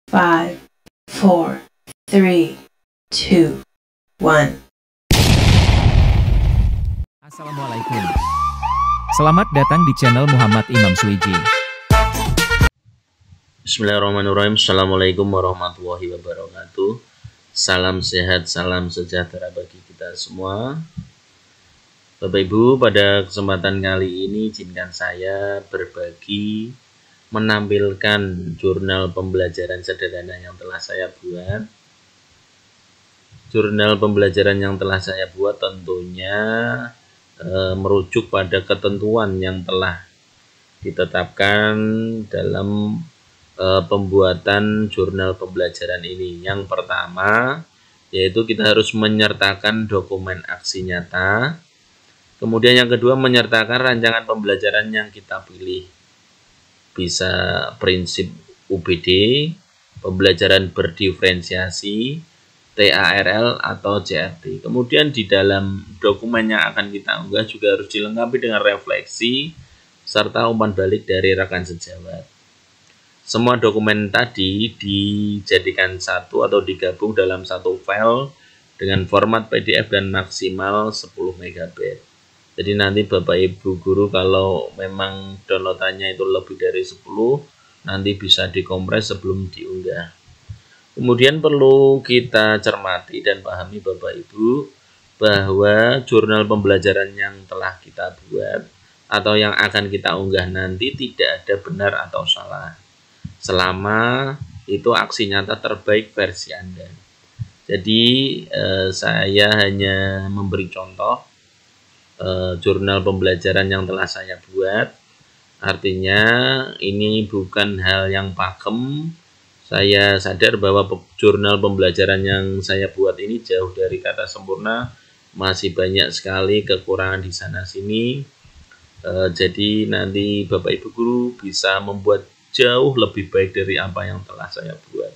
5, 4, 3, 2, 1. Assalamualaikum. Selamat datang di channel Muhammad Imam Suwiji. Bismillahirrahmanirrahim. Assalamualaikum warahmatullahi wabarakatuh. Salam sehat, salam sejahtera bagi kita semua. Bapak Ibu, pada kesempatan kali ini izinkan saya berbagi menampilkan jurnal pembelajaran sederhana yang telah saya buat. Jurnal pembelajaran yang telah saya buat tentunya merujuk pada ketentuan yang telah ditetapkan dalam pembuatan jurnal pembelajaran ini. Yang pertama yaitu kita harus menyertakan dokumen aksi nyata. Kemudian yang kedua menyertakan rancangan pembelajaran yang kita pilih. Bisa prinsip UBD, pembelajaran berdiferensiasi, TARL atau CRT. Kemudian di dalam dokumen yang akan kita unggah juga harus dilengkapi dengan refleksi serta umpan balik dari rekan sejawat. Semua dokumen tadi dijadikan satu atau digabung dalam satu file dengan format PDF dan maksimal 10 MB. Jadi nanti Bapak Ibu Guru kalau memang downloadannya itu lebih dari 10, nanti bisa dikompres sebelum diunggah. Kemudian perlu kita cermati dan pahami Bapak Ibu bahwa jurnal pembelajaran yang telah kita buat atau yang akan kita unggah nanti tidak ada benar atau salah. Selama itu aksi nyata terbaik versi Anda. Jadi saya hanya memberi contoh jurnal pembelajaran yang telah saya buat. Artinya ini bukan hal yang pakem. Saya sadar bahwa jurnal pembelajaran yang saya buat ini jauh dari kata sempurna, masih banyak sekali kekurangan di sana sini. Jadi nanti Bapak Ibu Guru bisa membuat jauh lebih baik dari apa yang telah saya buat.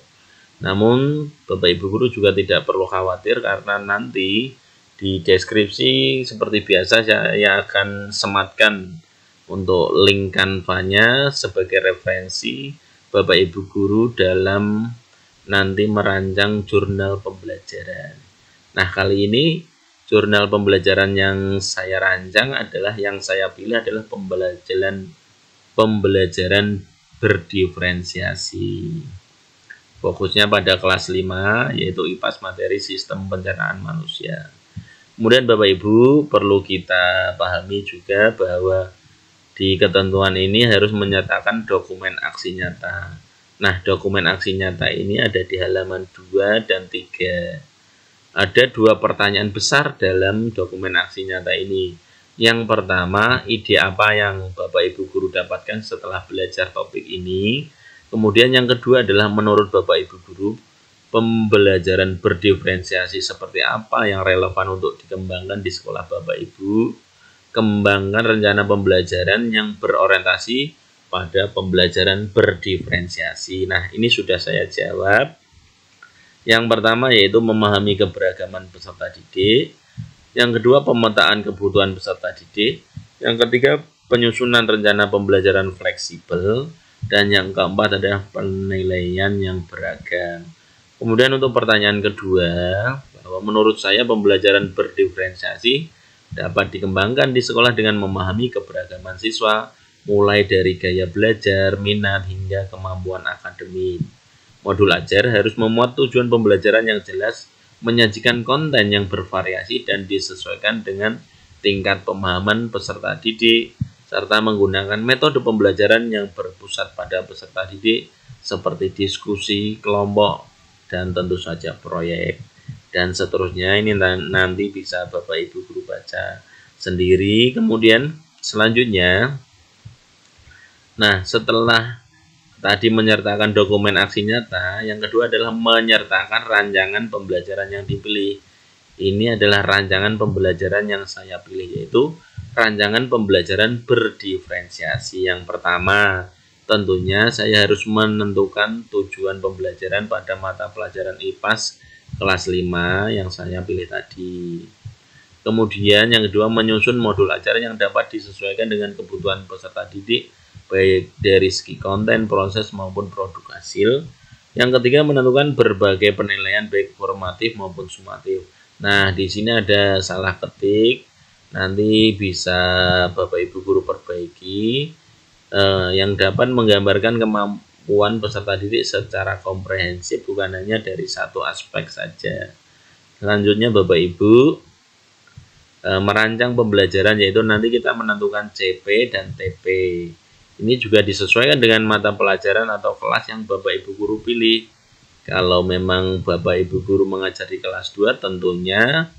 Namun Bapak Ibu Guru juga tidak perlu khawatir karena nanti di deskripsi seperti biasa saya akan sematkan untuk link Canva-nya sebagai referensi Bapak Ibu Guru dalam nanti merancang jurnal pembelajaran. Nah, kali ini jurnal pembelajaran yang saya rancang adalah yang saya pilih adalah pembelajaran berdiferensiasi. Fokusnya pada kelas 5 yaitu IPAS materi sistem pencernaan manusia. Kemudian Bapak Ibu perlu kita pahami juga bahwa di ketentuan ini harus menyatakan dokumen aksi nyata. Nah, dokumen aksi nyata ini ada di halaman 2 dan 3. Ada dua pertanyaan besar dalam dokumen aksi nyata ini. Yang pertama, ide apa yang Bapak Ibu Guru dapatkan setelah belajar topik ini. Kemudian yang kedua adalah menurut Bapak Ibu Guru, pembelajaran berdiferensiasi seperti apa yang relevan untuk dikembangkan di sekolah Bapak Ibu. Kembangkan rencana pembelajaran yang berorientasi pada pembelajaran berdiferensiasi. Nah, ini sudah saya jawab. Yang pertama yaitu memahami keberagaman peserta didik. Yang kedua pemetaan kebutuhan peserta didik. Yang ketiga penyusunan rencana pembelajaran fleksibel. Dan yang keempat adalah penilaian yang beragam. Kemudian untuk pertanyaan kedua, bahwa menurut saya pembelajaran berdiferensiasi dapat dikembangkan di sekolah dengan memahami keberagaman siswa, mulai dari gaya belajar, minat, hingga kemampuan akademik. Modul ajar harus memuat tujuan pembelajaran yang jelas, menyajikan konten yang bervariasi dan disesuaikan dengan tingkat pemahaman peserta didik, serta menggunakan metode pembelajaran yang berpusat pada peserta didik seperti diskusi, kelompok, dan tentu saja proyek dan seterusnya. Ini nanti bisa Bapak Ibu Guru baca sendiri. Kemudian selanjutnya, nah setelah tadi menyertakan dokumen aksi nyata, yang kedua adalah menyertakan rancangan pembelajaran yang dipilih. Ini adalah rancangan pembelajaran yang saya pilih, yaitu rancangan pembelajaran berdiferensiasi. Yang pertama, tentunya saya harus menentukan tujuan pembelajaran pada mata pelajaran IPAS kelas 5 yang saya pilih tadi. Kemudian yang kedua menyusun modul acara yang dapat disesuaikan dengan kebutuhan peserta didik baik dari segi konten, proses maupun produk hasil. Yang ketiga, menentukan berbagai penilaian baik formatif maupun sumatif. Nah, di sini ada salah ketik, nanti bisa Bapak Ibu guru perbaiki, yang dapat menggambarkan kemampuan peserta didik secara komprehensif, bukan hanya dari satu aspek saja. Selanjutnya Bapak Ibu merancang pembelajaran, yaitu nanti kita menentukan CP dan TP. Ini juga disesuaikan dengan mata pelajaran atau kelas yang Bapak Ibu guru pilih. Kalau memang Bapak Ibu guru mengajar di kelas 2, tentunya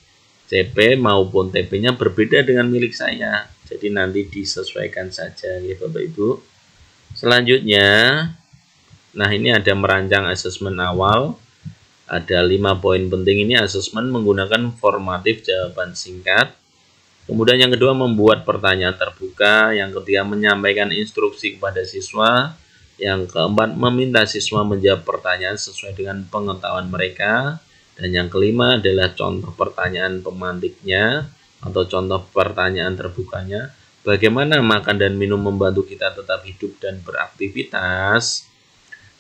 CP maupun TP-nya berbeda dengan milik saya. Jadi nanti disesuaikan saja ya Bapak Ibu. Selanjutnya, nah ini ada merancang asesmen awal. Ada 5 poin penting ini. Asesmen menggunakan formatif jawaban singkat. Kemudian yang kedua, membuat pertanyaan terbuka. Yang ketiga, menyampaikan instruksi kepada siswa. Yang keempat, meminta siswa menjawab pertanyaan sesuai dengan pengetahuan mereka. Dan yang kelima adalah contoh pertanyaan pemantiknya atau contoh pertanyaan terbukanya. Bagaimana makan dan minum membantu kita tetap hidup dan beraktivitas.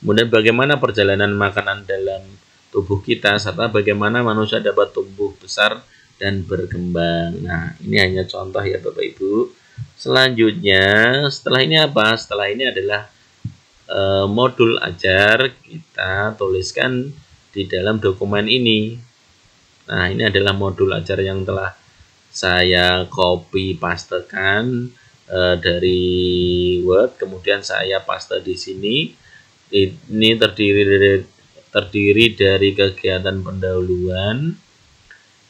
Kemudian bagaimana perjalanan makanan dalam tubuh kita, serta bagaimana manusia dapat tumbuh besar dan berkembang. Nah, ini hanya contoh ya Bapak Ibu. Selanjutnya, setelah ini apa? Setelah ini adalah modul ajar, kita tuliskan di dalam dokumen ini. Nah, ini adalah modul ajar yang telah saya copy pastekan dari Word, kemudian saya paste di sini. Ini terdiri dari kegiatan pendahuluan,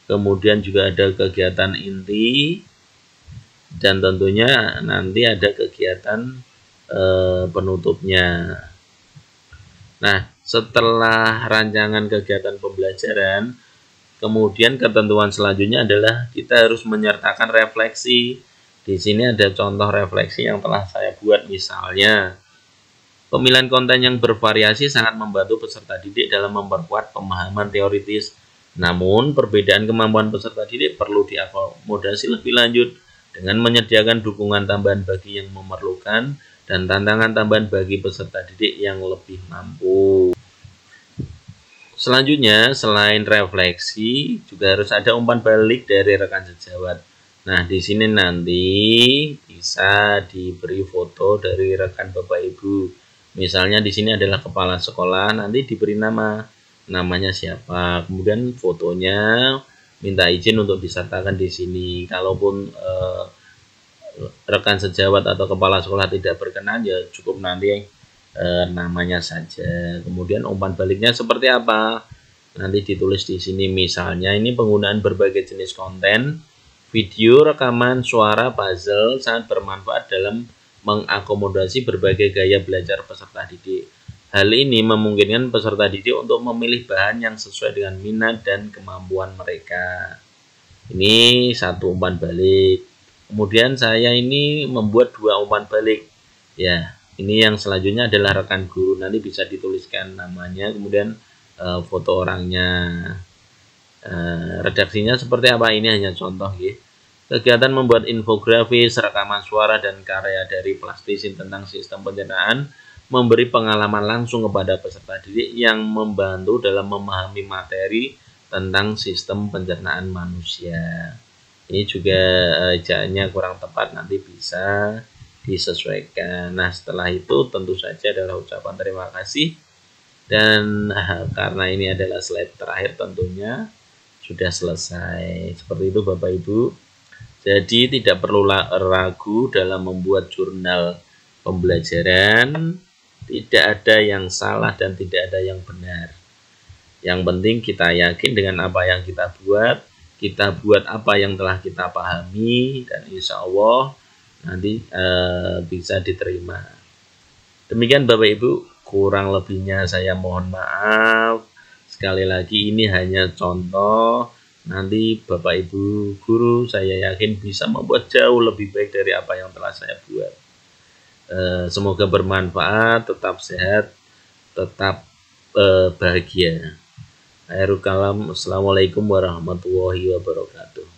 kemudian juga ada kegiatan inti, dan tentunya nanti ada kegiatan penutupnya. Nah, setelah rancangan kegiatan pembelajaran, kemudian ketentuan selanjutnya adalah kita harus menyertakan refleksi. Di sini ada contoh refleksi yang telah saya buat, misalnya pemilihan konten yang bervariasi sangat membantu peserta didik dalam memperkuat pemahaman teoritis. Namun, perbedaan kemampuan peserta didik perlu diakomodasi lebih lanjut dengan menyediakan dukungan tambahan bagi yang memerlukan dan tantangan tambahan bagi peserta didik yang lebih mampu. Selanjutnya, selain refleksi, juga harus ada umpan balik dari rekan sejawat. Nah, di sini nanti bisa diberi foto dari rekan Bapak Ibu. Misalnya di sini adalah kepala sekolah, nanti diberi namanya siapa, kemudian fotonya, minta izin untuk disertakan di sini. Kalaupun rekan sejawat atau kepala sekolah tidak berkenan, ya cukup nanti namanya saja. Kemudian umpan baliknya seperti apa? Nanti ditulis di sini, misalnya ini penggunaan berbagai jenis konten, video, rekaman, suara, puzzle sangat bermanfaat dalam mengakomodasi berbagai gaya belajar peserta didik. Hal ini memungkinkan peserta didik untuk memilih bahan yang sesuai dengan minat dan kemampuan mereka. Ini satu umpan balik. Kemudian saya ini membuat 2 umpan balik. Ya, ini yang selanjutnya adalah rekan guru. Nanti bisa dituliskan namanya, kemudian foto orangnya. Redaksinya seperti apa? Ini hanya contoh ya. Kegiatan membuat infografis, rekaman suara, dan karya dari plastisin tentang sistem pencernaan memberi pengalaman langsung kepada peserta didik yang membantu dalam memahami materi tentang sistem pencernaan manusia. Ini juga ejaannya kurang tepat, nanti bisa disesuaikan. Nah, setelah itu tentu saja adalah ucapan terima kasih. Dan karena ini adalah slide terakhir, tentunya sudah selesai. Seperti itu Bapak Ibu. Jadi tidak perlu ragu dalam membuat jurnal pembelajaran. Tidak ada yang salah dan tidak ada yang benar. Yang penting kita yakin dengan apa yang kita buat apa yang telah kita pahami, dan insya Allah nanti bisa diterima. Demikian Bapak Ibu, kurang lebihnya saya mohon maaf. Sekali lagi ini hanya contoh. Nanti Bapak Ibu guru saya yakin bisa membuat jauh lebih baik dari apa yang telah saya buat. Semoga bermanfaat, tetap sehat, tetap bahagia. Akhirul kalam, assalamualaikum warahmatullahi wabarakatuh.